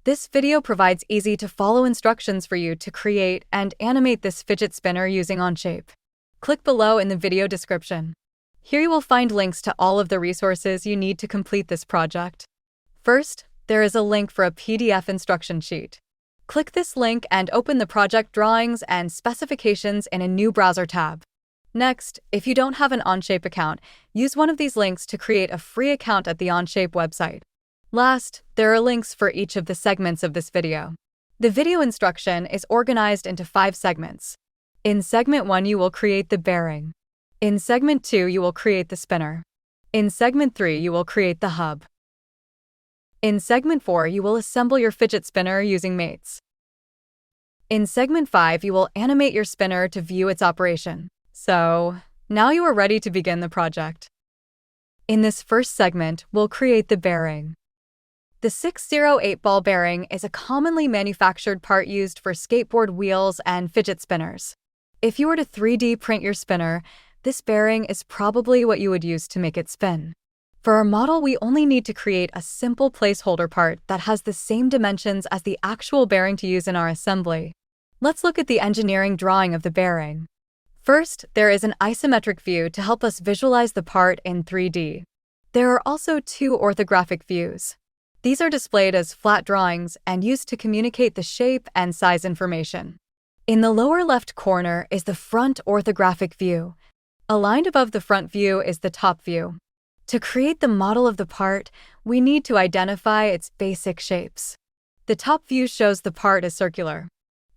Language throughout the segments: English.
This video provides easy-to-follow instructions for you to create and animate this fidget spinner using Onshape. Click below in the video description. Here you will find links to all of the resources you need to complete this project. First, there is a link for a PDF instruction sheet. Click this link and open the project drawings and specifications in a new browser tab. Next, if you don't have an Onshape account, use one of these links to create a free account at the Onshape website. Last, there are links for each of the segments of this video. The video instruction is organized into 5 segments. In segment 1, you will create the bearing. In segment 2, you will create the spinner. In segment 3, you will create the hub. In segment 4, you will assemble your fidget spinner using mates. In segment 5, you will animate your spinner to view its operation. So, now you are ready to begin the project. In this first segment, we'll create the bearing. The 608 ball bearing is a commonly manufactured part used for skateboard wheels and fidget spinners. If you were to 3D print your spinner, this bearing is probably what you would use to make it spin. For our model, we only need to create a simple placeholder part that has the same dimensions as the actual bearing to use in our assembly. Let's look at the engineering drawing of the bearing. First, there is an isometric view to help us visualize the part in 3D. There are also 2 orthographic views. These are displayed as flat drawings and used to communicate the shape and size information. In the lower left corner is the front orthographic view. Aligned above the front view is the top view. To create the model of the part, we need to identify its basic shapes. The top view shows the part is circular.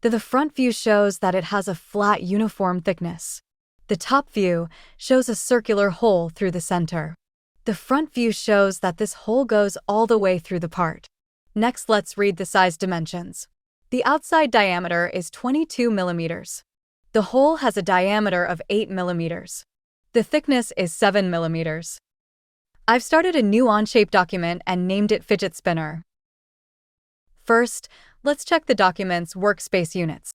The front view shows that it has a flat, uniform thickness. The top view shows a circular hole through the center. The front view shows that this hole goes all the way through the part. Next, let's read the size dimensions. The outside diameter is 22 millimeters. The hole has a diameter of 8 millimeters. The thickness is 7 millimeters. I've started a new Onshape document and named it Fidget Spinner. First, let's check the document's workspace units.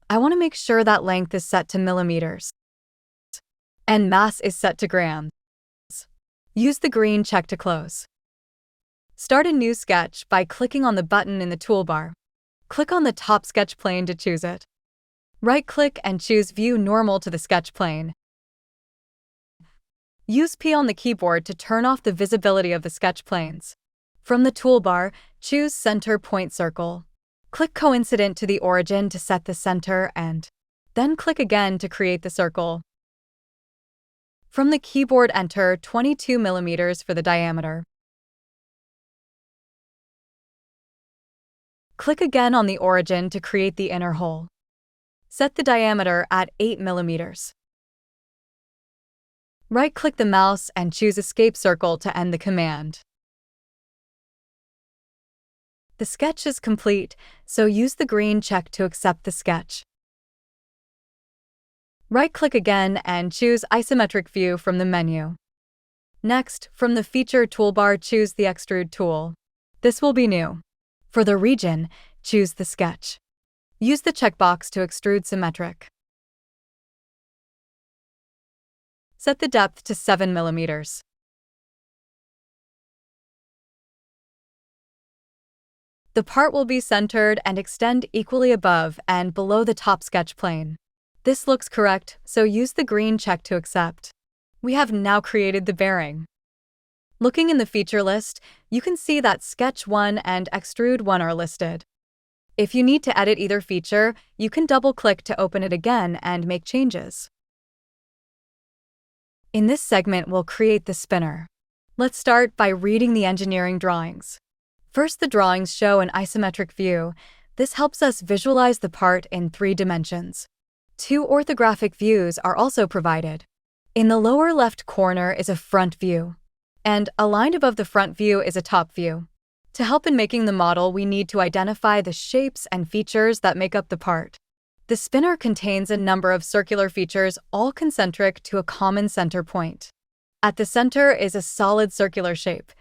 I want to make sure that length is set to millimeters and mass is set to grams. Use the green check to close. Start a new sketch by clicking on the button in the toolbar. Click on the top sketch plane to choose it. Right-click and choose View Normal to the sketch plane. Use P on the keyboard to turn off the visibility of the sketch planes. From the toolbar, choose Center Point Circle. Click coincident to the origin to set the center and then click again to create the circle. From the keyboard, enter 22 millimeters for the diameter. Click again on the origin to create the inner hole. Set the diameter at 8 millimeters. Right-click the mouse and choose Escape Circle to end the command. The sketch is complete, so use the green check to accept the sketch. Right-click again and choose Isometric View from the menu. Next, from the Feature toolbar, choose the Extrude tool. This will be new. For the region, choose the sketch. Use the checkbox to extrude symmetric. Set the depth to 7 millimeters. The part will be centered and extend equally above and below the top sketch plane. This looks correct, so use the green check to accept. We have now created the bearing. Looking in the feature list, you can see that Sketch 1 and Extrude 1 are listed. If you need to edit either feature, you can double-click to open it again and make changes. In this segment, we'll create the spinner. Let's start by reading the engineering drawings. First, the drawings show an isometric view. This helps us visualize the part in 3 dimensions. 2 orthographic views are also provided. In the lower left corner is a front view, and aligned above the front view is a top view. To help in making the model, we need to identify the shapes and features that make up the part. The spinner contains a number of circular features, all concentric to a common center point. At the center is a solid circular shape.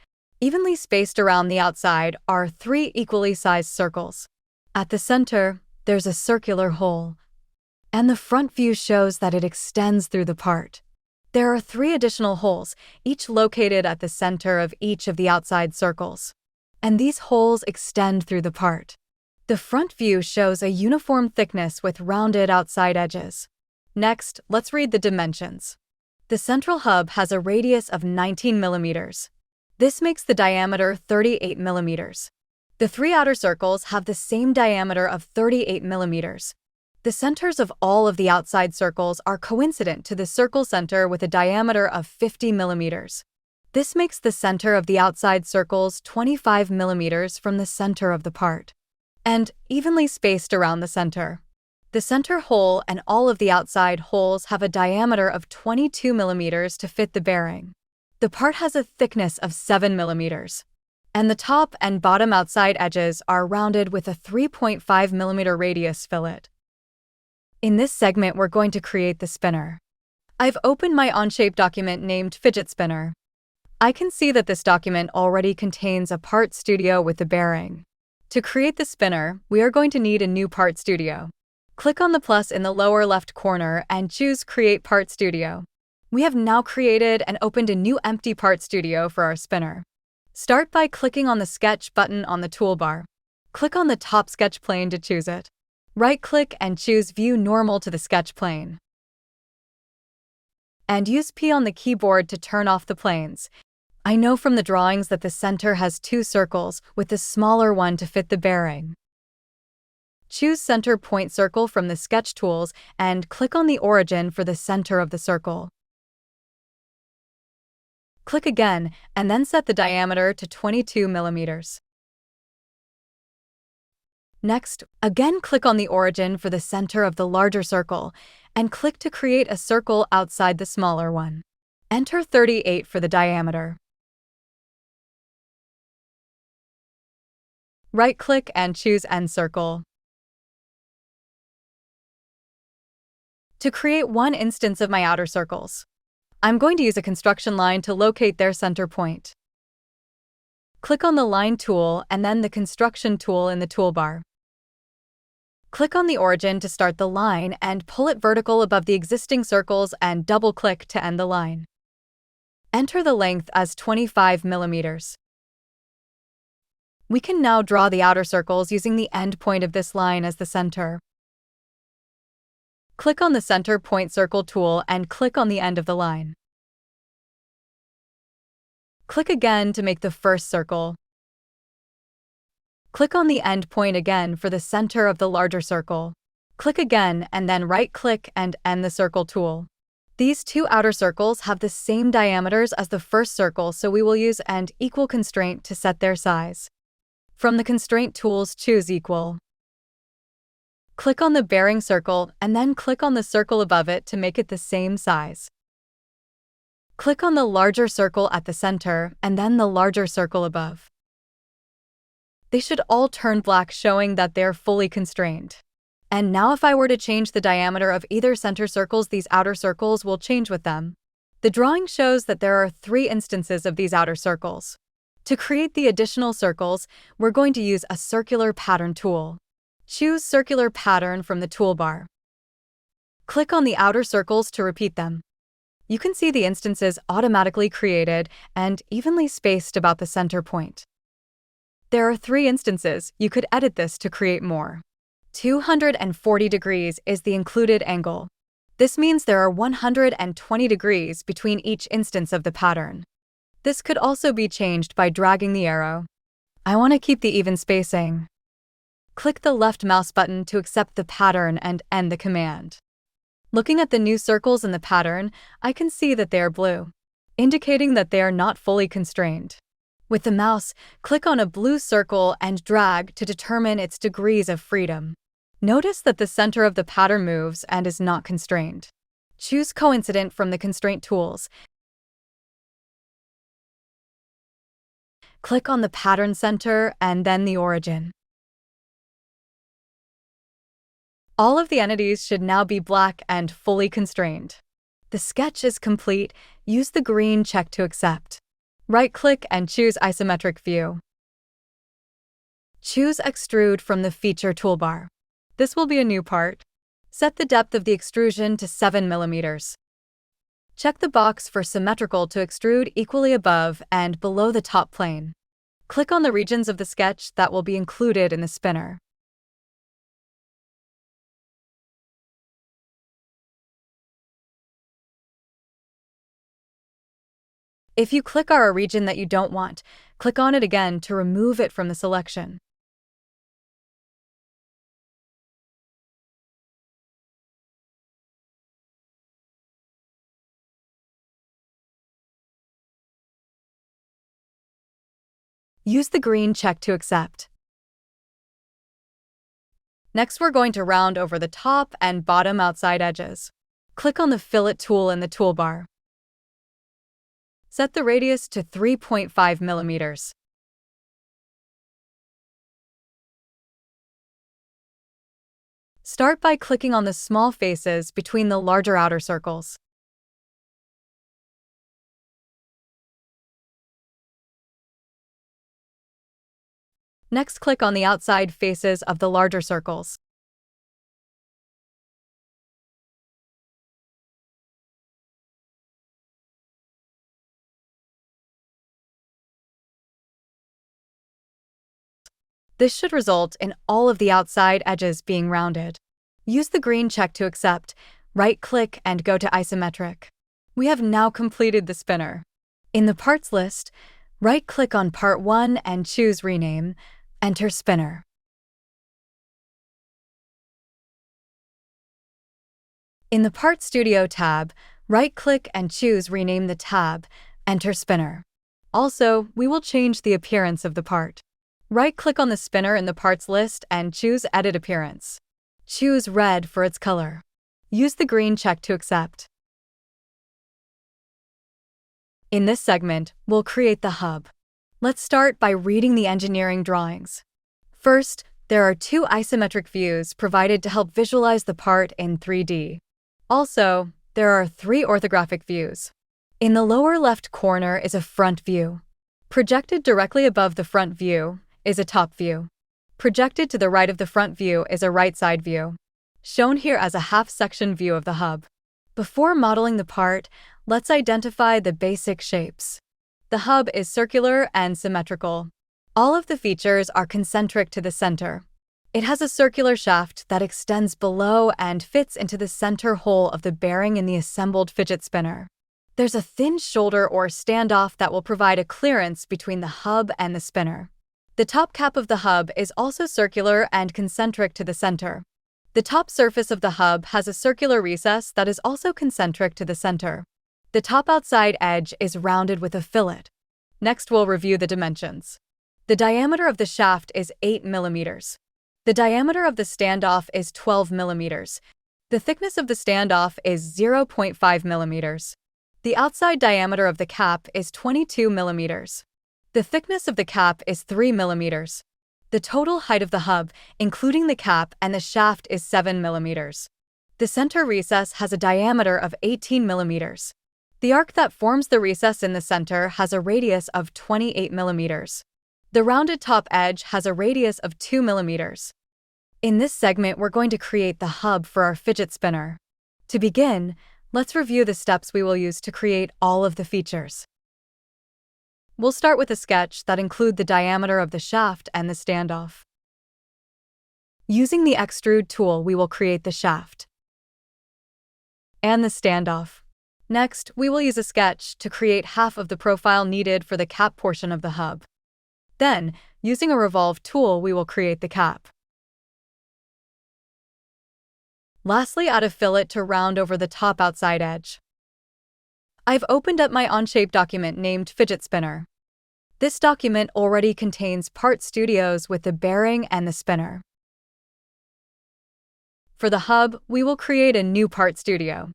Evenly spaced around the outside are 3 equally sized circles. At the center, there's a circular hole, and the front view shows that it extends through the part. There are 3 additional holes, each located at the center of each of the outside circles. and these holes extend through the part. The front view shows a uniform thickness with rounded outside edges. Next, let's read the dimensions. The central hub has a radius of 19 millimeters. This makes the diameter 38 millimeters. The three outer circles have the same diameter of 38 millimeters. The centers of all of the outside circles are coincident to the circle center with a diameter of 50 millimeters. This makes the center of the outside circles 25 millimeters from the center of the part, and evenly spaced around the center. The center hole and all of the outside holes have a diameter of 22 millimeters to fit the bearing. The part has a thickness of 7 millimeters, and the top and bottom outside edges are rounded with a 3.5 millimeter radius fillet. In this segment, we're going to create the spinner. I've opened my Onshape document named Fidget Spinner. I can see that this document already contains a part studio with the bearing. To create the spinner, we are going to need a new part studio. Click on the plus in the lower left corner and choose Create Part Studio. We have now created and opened a new empty part studio for our spinner. Start by clicking on the Sketch button on the toolbar. Click on the top sketch plane to choose it. Right-click and choose View Normal to the sketch plane. And use P on the keyboard to turn off the planes. I know from the drawings that the center has two circles, with the smaller one to fit the bearing. Choose Center Point Circle from the sketch tools and click on the origin for the center of the circle. Click again and then set the diameter to 22 millimeters. Next, again click on the origin for the center of the larger circle and click to create a circle outside the smaller one. Enter 38 for the diameter. Right-click and choose End Circle. To create one instance of my outer circles, I'm going to use a construction line to locate their center point. Click on the Line tool and then the Construction tool in the toolbar. Click on the origin to start the line and pull it vertical above the existing circles and double-click to end the line. Enter the length as 25 millimeters. We can now draw the outer circles using the end point of this line as the center. Click on the Center Point Circle tool and click on the end of the line. Click again to make the first circle. Click on the end point again for the center of the larger circle. Click again and then right-click and end the circle tool. These two outer circles have the same diameters as the first circle, so we will use and equal constraint to set their size. From the constraint tools, choose Equal. Click on the bearing circle and then click on the circle above it to make it the same size. Click on the larger circle at the center and then the larger circle above. They should all turn black, showing that they're fully constrained. And now if I were to change the diameter of either center circles, these outer circles will change with them. The drawing shows that there are 3 instances of these outer circles. To create the additional circles, we're going to use a Circular Pattern tool. Choose Circular Pattern from the toolbar. Click on the outer circles to repeat them. You can see the instances automatically created and evenly spaced about the center point. There are 3 instances. You could edit this to create more. 240 degrees is the included angle. This means there are 120 degrees between each instance of the pattern. This could also be changed by dragging the arrow. I want to keep the even spacing. Click the left mouse button to accept the pattern and end the command. Looking at the new circles in the pattern, I can see that they are blue, indicating that they are not fully constrained. With the mouse, click on a blue circle and drag to determine its degrees of freedom. Notice that the center of the pattern moves and is not constrained. Choose Coincident from the constraint tools. Click on the pattern center and then the origin. All of the entities should now be black and fully constrained. The sketch is complete. Use the green check to accept. Right-click and choose Isometric View. Choose Extrude from the Feature toolbar. This will be a new part. Set the depth of the extrusion to 7 millimeters. Check the box for Symmetrical to extrude equally above and below the top plane. Click on the regions of the sketch that will be included in the spinner. If you click on a region that you don't want, click on it again to remove it from the selection. Use the green check to accept. Next, we're going to round over the top and bottom outside edges. Click on the Fillet tool in the toolbar. Set the radius to 3.5 millimeters. Start by clicking on the small faces between the larger outer circles. Next, click on the outside faces of the larger circles. This should result in all of the outside edges being rounded. Use the green check to accept, right-click and go to Isometric. We have now completed the spinner. In the parts list, right-click on Part 1 and choose Rename, enter Spinner. In the Part Studio tab, right-click and choose Rename the tab, enter Spinner. Also, we will change the appearance of the part. Right-click on the spinner in the parts list and choose Edit Appearance. Choose red for its color. Use the green check to accept. In this segment, we'll create the hub. Let's start by reading the engineering drawings. First, there are 2 isometric views provided to help visualize the part in 3D. Also, there are 3 orthographic views. In the lower left corner is a front view. Projected directly above the front view is a top view. Projected to the right of the front view is a right side view, shown here as a half-section view of the hub. Before modeling the part, let's identify the basic shapes. The hub is circular and symmetrical. All of the features are concentric to the center. It has a circular shaft that extends below and fits into the center hole of the bearing in the assembled fidget spinner. There's a thin shoulder or standoff that will provide a clearance between the hub and the spinner. The top cap of the hub is also circular and concentric to the center. The top surface of the hub has a circular recess that is also concentric to the center. The top outside edge is rounded with a fillet. Next, we'll review the dimensions. The diameter of the shaft is 8 millimeters. The diameter of the standoff is 12 millimeters. The thickness of the standoff is 0.5 millimeters. The outside diameter of the cap is 22 millimeters. The thickness of the cap is 3 millimeters. The total height of the hub, including the cap and the shaft, is 7 millimeters. The center recess has a diameter of 18 millimeters. The arc that forms the recess in the center has a radius of 28 millimeters. The rounded top edge has a radius of 2 millimeters. In this segment, we're going to create the hub for our fidget spinner. To begin, let's review the steps we will use to create all of the features. We'll start with a sketch that includes the diameter of the shaft and the standoff. Using the Extrude tool, we will create the shaft and the standoff. Next, we will use a sketch to create half of the profile needed for the cap portion of the hub. Then, using a Revolve tool, we will create the cap. Lastly, add a fillet to round over the top outside edge. I've opened up my Onshape document named Fidget Spinner. This document already contains part studios with the bearing and the spinner. For the hub, we will create a new part studio.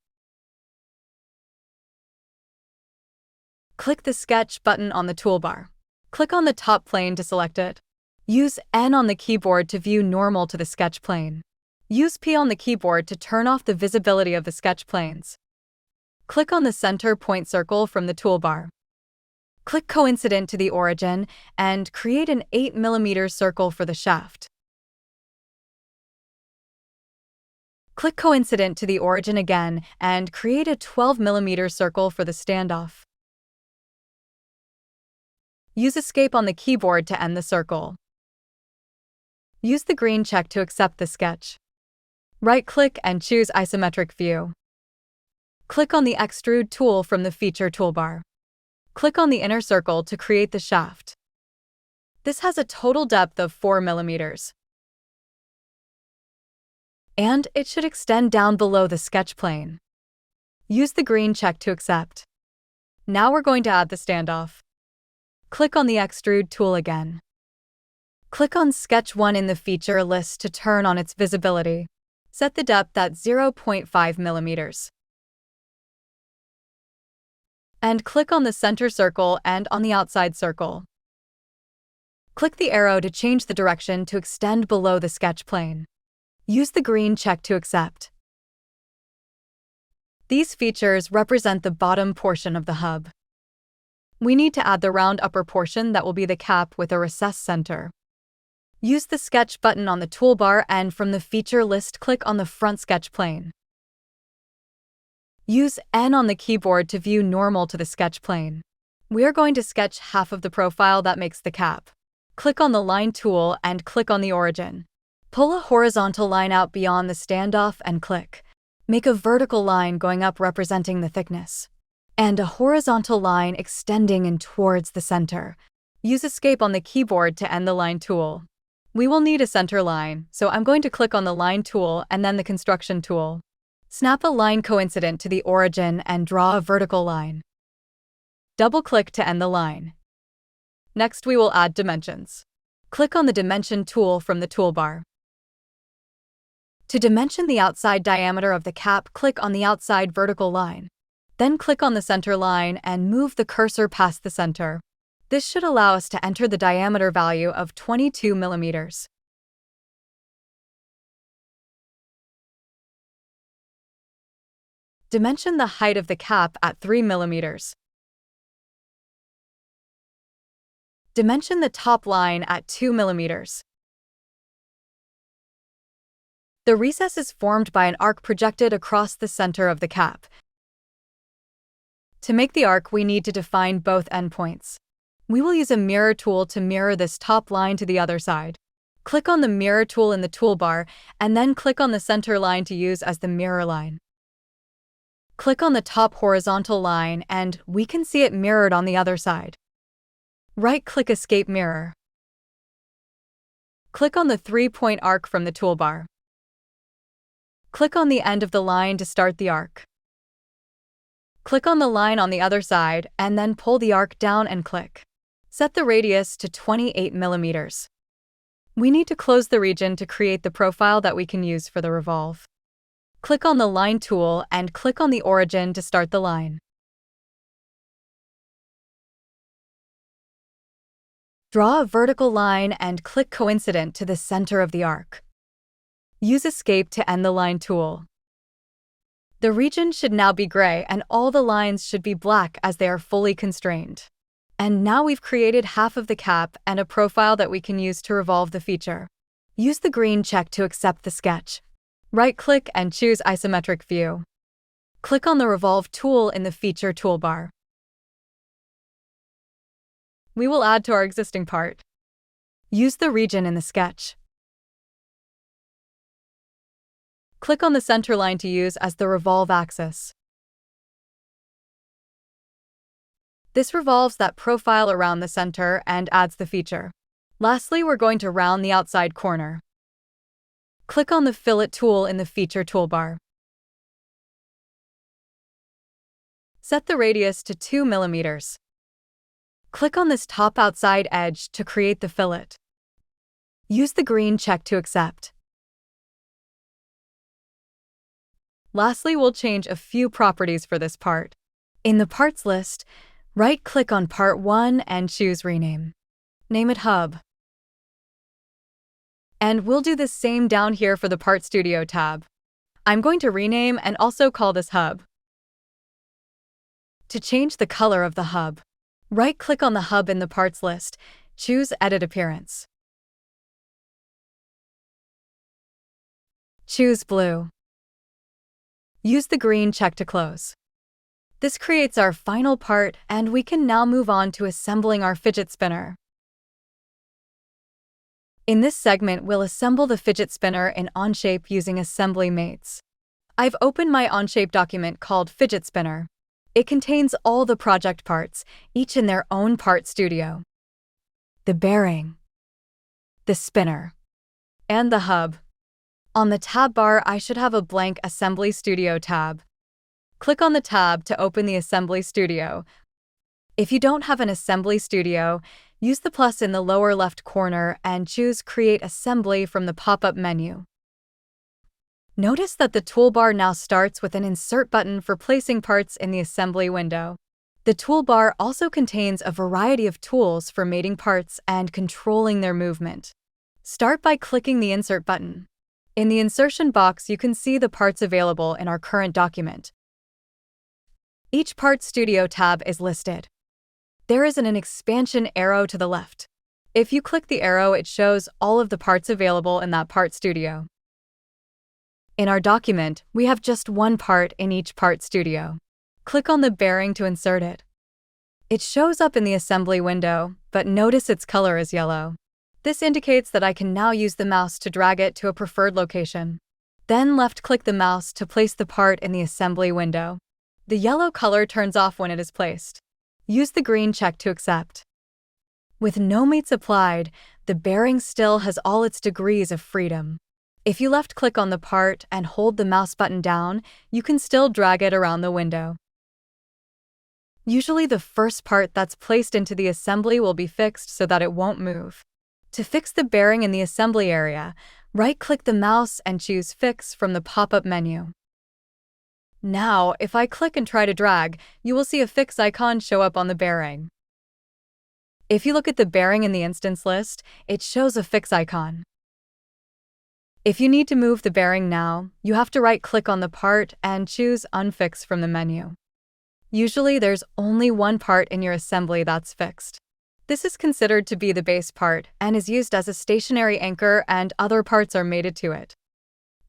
Click the Sketch button on the toolbar. Click on the top plane to select it. Use N on the keyboard to view normal to the sketch plane. Use P on the keyboard to turn off the visibility of the sketch planes. Click on the center point circle from the toolbar. Click Coincident to the origin and create an 8 mm circle for the shaft. Click Coincident to the origin again and create a 12 mm circle for the standoff. Use Escape on the keyboard to end the circle. Use the green check to accept the sketch. Right-click and choose Isometric View. Click on the Extrude tool from the Feature toolbar. Click on the inner circle to create the shaft. This has a total depth of 4 millimeters. And it should extend down below the sketch plane. Use the green check to accept. Now we're going to add the standoff. Click on the Extrude tool again. Click on Sketch 1 in the feature list to turn on its visibility. Set the depth at 0.5 millimeters. And click on the center circle and on the outside circle. Click the arrow to change the direction to extend below the sketch plane. Use the green check to accept. These features represent the bottom portion of the hub. We need to add the round upper portion that will be the cap with a recessed center. Use the Sketch button on the toolbar and from the feature list click on the front sketch plane. Use N on the keyboard to view normal to the sketch plane. We are going to sketch half of the profile that makes the cap. Click on the Line tool and click on the origin. Pull a horizontal line out beyond the standoff and click. Make a vertical line going up representing the thickness, and a horizontal line extending in towards the center. Use Escape on the keyboard to end the Line tool. We will need a center line, so I'm going to click on the Line tool and then the Construction tool. Snap a line coincident to the origin and draw a vertical line. Double-click to end the line. Next, we will add dimensions. Click on the Dimension tool from the toolbar. To dimension the outside diameter of the cap, click on the outside vertical line. Then click on the center line and move the cursor past the center. This should allow us to enter the diameter value of 22 millimeters. Dimension the height of the cap at 3 millimeters. Dimension the top line at 2 millimeters. The recess is formed by an arc projected across the center of the cap. To make the arc, we need to define both endpoints. We will use a mirror tool to mirror this top line to the other side. Click on the mirror tool in the toolbar and then click on the center line to use as the mirror line. Click on the top horizontal line and we can see it mirrored on the other side. Right-click Escape Mirror. Click on the 3-point arc from the toolbar. Click on the end of the line to start the arc. Click on the line on the other side and then pull the arc down and click. Set the radius to 28 millimeters. We need to close the region to create the profile that we can use for the revolve. Click on the Line tool and click on the origin to start the line. Draw a vertical line and click coincident to the center of the arc. Use Escape to end the Line tool. The region should now be gray and all the lines should be black as they are fully constrained. And now we've created half of the cap and a profile that we can use to revolve the feature. Use the green check to accept the sketch. Right-click and choose Isometric View. Click on the Revolve tool in the Feature toolbar. We will add to our existing part. Use the region in the sketch. Click on the center line to use as the revolve axis. This revolves that profile around the center and adds the feature. Lastly, we're going to round the outside corner. Click on the Fillet tool in the Feature toolbar. Set the radius to 2 millimeters. Click on this top outside edge to create the fillet. Use the green check to accept. Lastly, we'll change a few properties for this part. In the parts list, right-click on Part 1 and choose Rename. Name it Hub. And we'll do the same down here for the Part Studio tab. I'm going to rename and also call this Hub. To change the color of the hub, right-click on the hub in the parts list, choose Edit Appearance. Choose Blue. Use the green check to close. This creates our final part, and we can now move on to assembling our fidget spinner. In this segment, we'll assemble the fidget spinner in Onshape using assembly mates. I've opened my Onshape document called Fidget Spinner. It contains all the project parts, each in their own part studio. The bearing, the spinner, and the hub. On the tab bar, I should have a blank Assembly Studio tab. Click on the tab to open the Assembly Studio. If you don't have an Assembly Studio, use the plus in the lower left corner and choose Create Assembly from the pop-up menu. Notice that the toolbar now starts with an Insert button for placing parts in the assembly window. The toolbar also contains a variety of tools for mating parts and controlling their movement. Start by clicking the Insert button. In the insertion box, you can see the parts available in our current document. Each Part Studio tab is listed. There is an expansion arrow to the left. If you click the arrow, it shows all of the parts available in that Part Studio. In our document, we have just one part in each Part Studio. Click on the bearing to insert it. It shows up in the assembly window, but notice its color is yellow. This indicates that I can now use the mouse to drag it to a preferred location. Then left-click the mouse to place the part in the assembly window. The yellow color turns off when it is placed. Use the green check to accept. With no mates applied, the bearing still has all its degrees of freedom. If you left-click on the part and hold the mouse button down, you can still drag it around the window. Usually the first part that's placed into the assembly will be fixed so that it won't move. To fix the bearing in the assembly area, right-click the mouse and choose Fix from the pop-up menu. Now, if I click and try to drag, you will see a fix icon show up on the bearing. If you look at the bearing in the instance list, it shows a fix icon. If you need to move the bearing now, you have to right-click on the part and choose Unfix from the menu. Usually there's only one part in your assembly that's fixed. This is considered to be the base part and is used as a stationary anchor, and other parts are mated to it.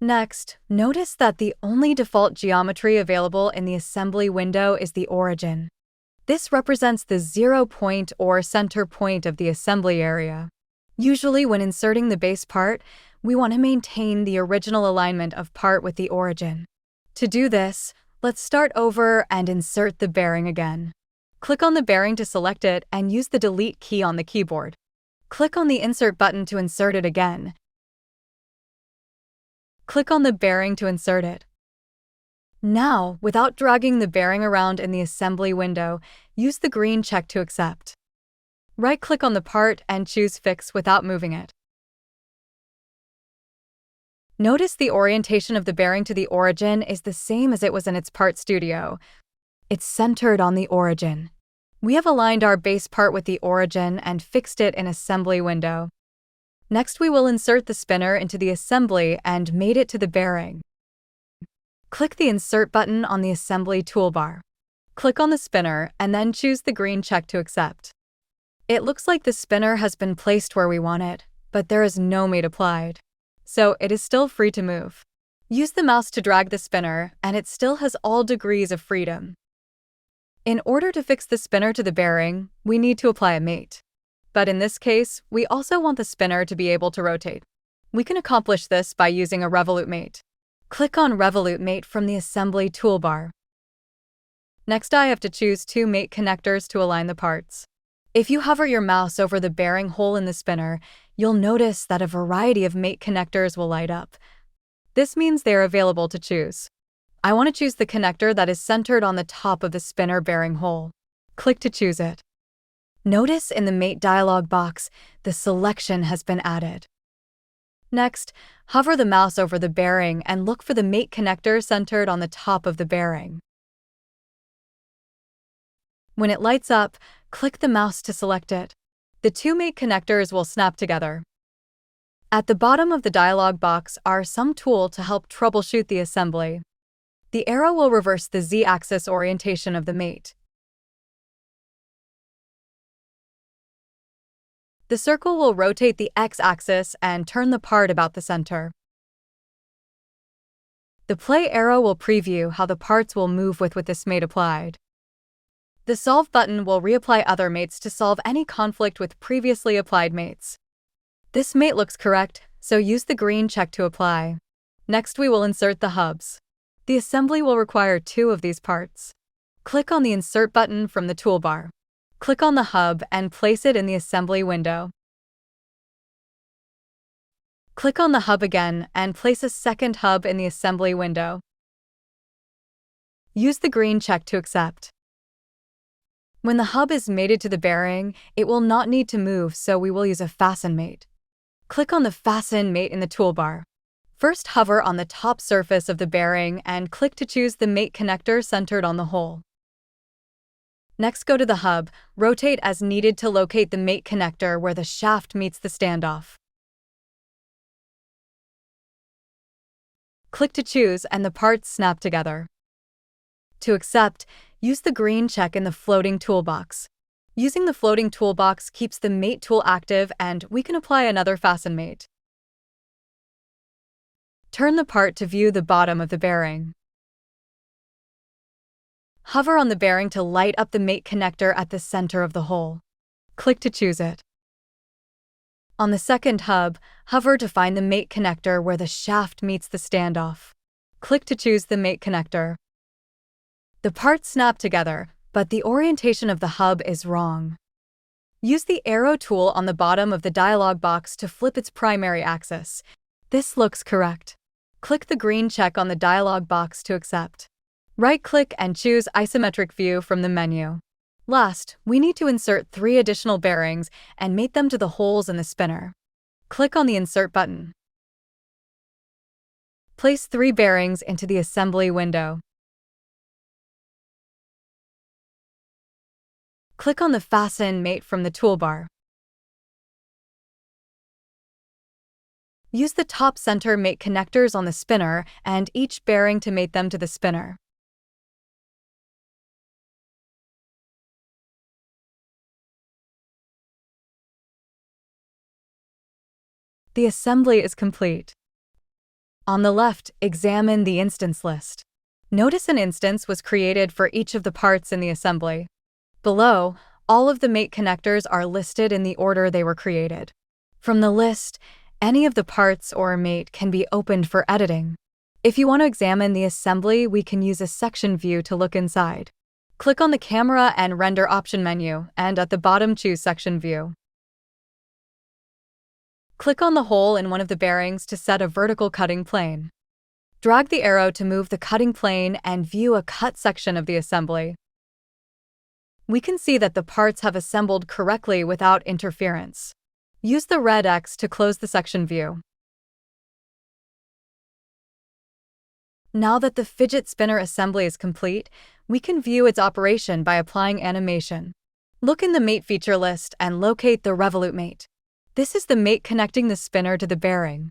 Next, notice that the only default geometry available in the assembly window is the origin. This represents the 0 point or center point of the assembly area. Usually when inserting the base part, we want to maintain the original alignment of part with the origin. To do this, let's start over and insert the bearing again. Click on the bearing to select it and use the Delete key on the keyboard. Click on the Insert button to insert it again. Click on the bearing to insert it. Now, without dragging the bearing around in the assembly window, use the green check to accept. Right-click on the part and choose Fix without moving it. Notice the orientation of the bearing to the origin is the same as it was in its part studio. It's centered on the origin. We have aligned our base part with the origin and fixed it in assembly window. Next, we will insert the spinner into the assembly and mate it to the bearing. Click the Insert button on the assembly toolbar. Click on the spinner and then choose the green check to accept. It looks like the spinner has been placed where we want it, but there is no mate applied. So it is still free to move. Use the mouse to drag the spinner, and it still has all degrees of freedom. In order to fix the spinner to the bearing, we need to apply a mate. But in this case, we also want the spinner to be able to rotate. We can accomplish this by using a revolute mate. Click on Revolute Mate from the assembly toolbar. Next, I have to choose 2 mate connectors to align the parts. If you hover your mouse over the bearing hole in the spinner, you'll notice that a variety of mate connectors will light up. This means they are available to choose. I want to choose the connector that is centered on the top of the spinner bearing hole. Click to choose it. Notice in the Mate dialog box, the selection has been added. Next, hover the mouse over the bearing and look for the mate connector centered on the top of the bearing. When it lights up, click the mouse to select it. The 2 mate connectors will snap together. At the bottom of the dialog box are some tools to help troubleshoot the assembly. The arrow will reverse the Z-axis orientation of the mate. The circle will rotate the X-axis and turn the part about the center. The play arrow will preview how the parts will move with this mate applied. The solve button will reapply other mates to solve any conflict with previously applied mates. This mate looks correct, so use the green check to apply. Next, we will insert the hubs. The assembly will require 2 of these parts. Click on the Insert button from the toolbar. Click on the hub and place it in the assembly window. Click on the hub again and place a second hub in the assembly window. Use the green check to accept. When the hub is mated to the bearing, it will not need to move, so we will use a Fasten mate. Click on the Fasten mate in the toolbar. First, hover on the top surface of the bearing and click to choose the mate connector centered on the hole. Next, go to the hub, rotate as needed to locate the mate connector where the shaft meets the standoff. Click to choose and the parts snap together. To accept, use the green check in the floating toolbox. Using the floating toolbox keeps the mate tool active and we can apply another Fasten mate. Turn the part to view the bottom of the bearing. Hover on the bearing to light up the mate connector at the center of the hole. Click to choose it. On the second hub, hover to find the mate connector where the shaft meets the standoff. Click to choose the mate connector. The parts snap together, but the orientation of the hub is wrong. Use the arrow tool on the bottom of the dialog box to flip its primary axis. This looks correct. Click the green check on the dialog box to accept. Right-click and choose Isometric View from the menu. Last, we need to insert 3 additional bearings and mate them to the holes in the spinner. Click on the Insert button. Place 3 bearings into the assembly window. Click on the Fasten mate from the toolbar. Use the top center mate connectors on the spinner and each bearing to mate them to the spinner. The assembly is complete. On the left, examine the instance list. Notice an instance was created for each of the parts in the assembly. Below, all of the mate connectors are listed in the order they were created. From the list, any of the parts or mate can be opened for editing. If you want to examine the assembly, we can use a section view to look inside. Click on the Camera and Render option menu, and at the bottom choose Section View. Click on the hole in one of the bearings to set a vertical cutting plane. Drag the arrow to move the cutting plane and view a cut section of the assembly. We can see that the parts have assembled correctly without interference. Use the red X to close the section view. Now that the fidget spinner assembly is complete, we can view its operation by applying animation. Look in the mate feature list and locate the revolute mate. This is the mate connecting the spinner to the bearing.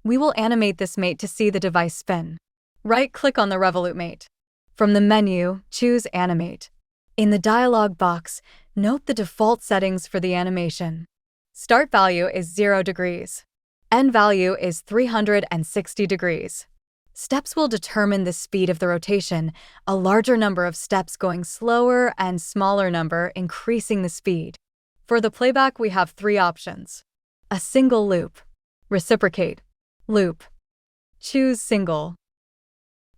We will animate this mate to see the device spin. Right-click on the revolute mate. From the menu, choose Animate. In the dialog box, note the default settings for the animation. Start value is 0 degrees. End value is 360 degrees. Steps will determine the speed of the rotation, a larger number of steps going slower and smaller number increasing the speed. For the playback, we have 3 options. A single loop. Reciprocate. Loop. Choose single.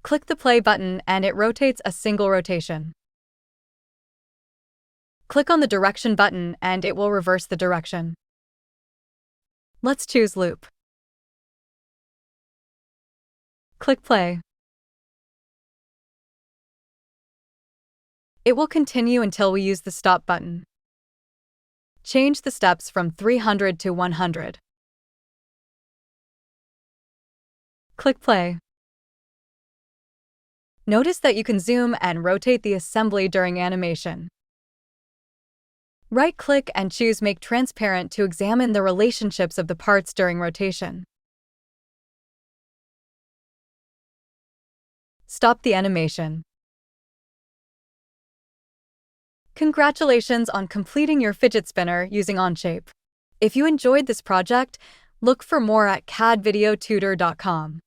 Click the play button and it rotates a single rotation. Click on the direction button and it will reverse the direction. Let's choose loop. Click play. It will continue until we use the stop button. Change the steps from 300 to 100. Click play. Notice that you can zoom and rotate the assembly during animation. Right-click and choose Make Transparent to examine the relationships of the parts during rotation. Stop the animation. Congratulations on completing your fidget spinner using Onshape. If you enjoyed this project, look for more at cadvideotutor.com.